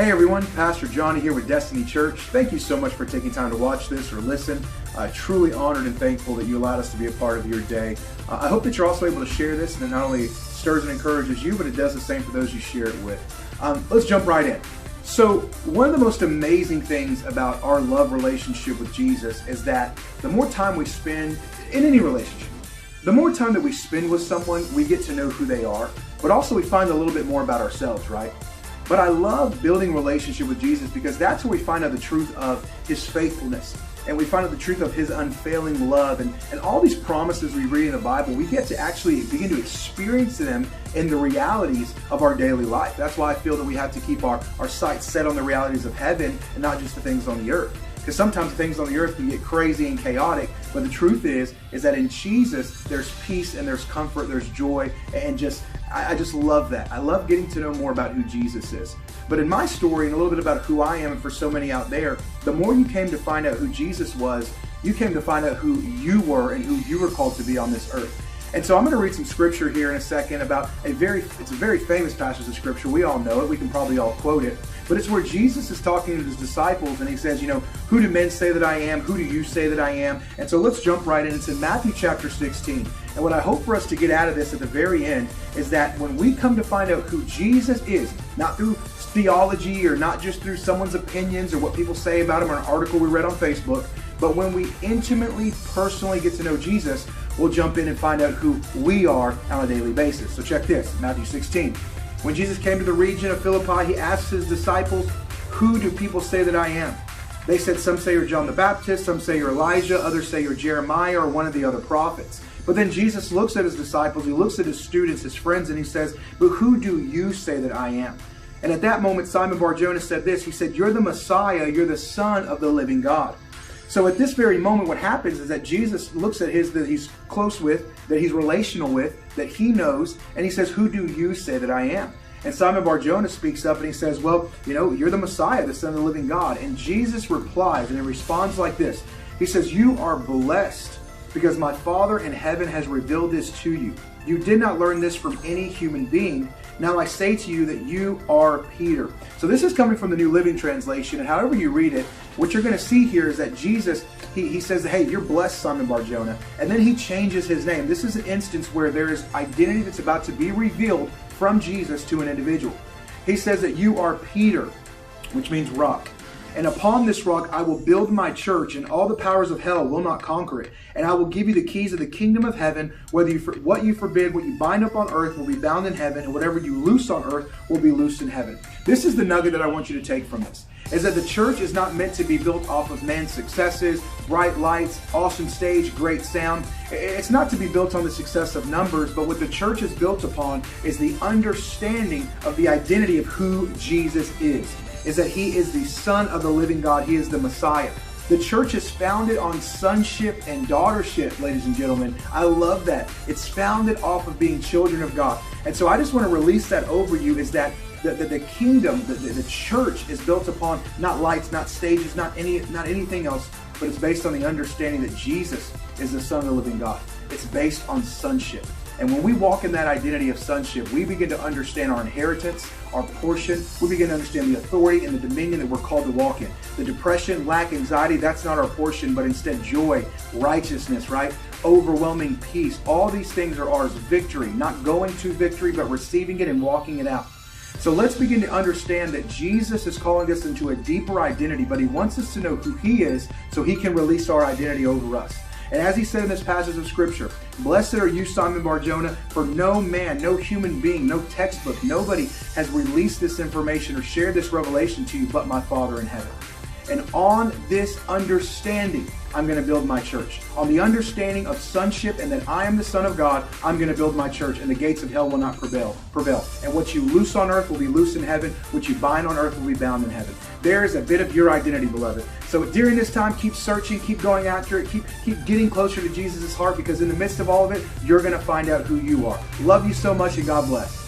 Hey everyone, Pastor Johnny here with Destiny Church. Thank you so much for taking time to watch this or listen. Truly honored and thankful that you allowed us to be a part of your day. I hope that you're also able to share this, and it not only stirs and encourages you, but it does the same for those you share it with. Let's jump right in. So one of the most amazing things about our love relationship with Jesus is that the more time we spend in any relationship, the more time that we spend with someone, we get to know who they are, but also we find a little bit more about ourselves, right? But I love building relationship with Jesus because that's where we find out the truth of His faithfulness. And we find out the truth of His unfailing love. And all these promises we read in the Bible, we get to actually begin to experience them in the realities of our daily life. That's why I feel that we have to keep our sights set on the realities of heaven and not just the things on the earth. Because sometimes things on the earth can get crazy and chaotic, but the truth is that in Jesus, there's peace and there's comfort, there's joy, and I just love that. I love getting to know more about who Jesus is. But in my story and a little bit about who I am, and for so many out there, the more you came to find out who Jesus was, you came to find out who you were and who you were called to be on this earth. And so I'm going to read some scripture here in a second about it's a very famous passage of scripture. We all know it. We can probably all quote it. But it's where Jesus is talking to His disciples and He says, who do men say that I am? Who do you say that I am? And so let's jump right in. It's in Matthew chapter 16. And what I hope for us to get out of this at the very end is that when we come to find out who Jesus is, not through theology or not just through someone's opinions or what people say about Him or an article we read on Facebook, but when we intimately, personally get to know Jesus, we'll jump in and find out who we are on a daily basis. So check this, Matthew 16. When Jesus came to the region of Philippi, He asked His disciples, who do people say that I am? They said, some say you're John the Baptist, some say you're Elijah, others say you're Jeremiah or one of the other prophets. But then Jesus looks at His disciples, He looks at His students, His friends, and He says, but who do you say that I am? And at that moment, Simon Bar-Jonah said this. He said, you're the Messiah, you're the Son of the living God. So at this very moment, what happens is that Jesus looks at that He's close with, that He's relational with, that He knows, and He says, who do you say that I am? And Simon Bar-Jonah speaks up and he says, well, you're the Messiah, the Son of the living God. And Jesus replies, and He responds like this. He says, you are blessed because my Father in heaven has revealed this to you. You did not learn this from any human being. Now I say to you that you are Peter. So this is coming from the New Living Translation, and however you read it, what you're going to see here is that Jesus, he says, hey, you're blessed, Simon Bar-Jonah, and then He changes His name. This is an instance where there is identity that's about to be revealed from Jesus to an individual. He says that you are Peter, which means rock. And upon this rock I will build my church, and all the powers of hell will not conquer it. And I will give you the keys of the kingdom of heaven. What you forbid, what you bind up on earth will be bound in heaven, and whatever you loose on earth will be loosed in heaven. This is the nugget that I want you to take from this, is that the church is not meant to be built off of man's successes, bright lights, awesome stage, great sound. It's not to be built on the success of numbers, but what the church is built upon is the understanding of the identity of who Jesus is that He is the Son of the living God. He is the Messiah. The church is founded on sonship and daughtership, ladies and gentlemen. I love that. It's founded off of being children of God. And so I just want to release that over you, is that the kingdom, the church is built upon not lights, not stages, not anything else, but it's based on the understanding that Jesus is the Son of the living God. It's based on sonship. And when we walk in that identity of sonship, we begin to understand our inheritance, our portion. We begin to understand the authority and the dominion that we're called to walk in. The depression, lack, anxiety, that's not our portion, but instead joy, righteousness, right? Overwhelming peace. All these things are ours. Victory, not going to victory, but receiving it and walking it out. So let's begin to understand that Jesus is calling us into a deeper identity, but He wants us to know who He is so He can release our identity over us. And as He said in this passage of scripture, blessed are you, Simon Bar-Jonah, for no man, no human being, no textbook, nobody has released this information or shared this revelation to you but my Father in heaven. And on this understanding, I'm going to build my church. On the understanding of sonship and that I am the Son of God, I'm going to build my church, and the gates of hell will not prevail. And what you loose on earth will be loose in heaven. What you bind on earth will be bound in heaven. There is a bit of your identity, beloved. So during this time, keep searching, keep going after it, keep getting closer to Jesus' heart, because in the midst of all of it, you're going to find out who you are. Love you so much, and God bless.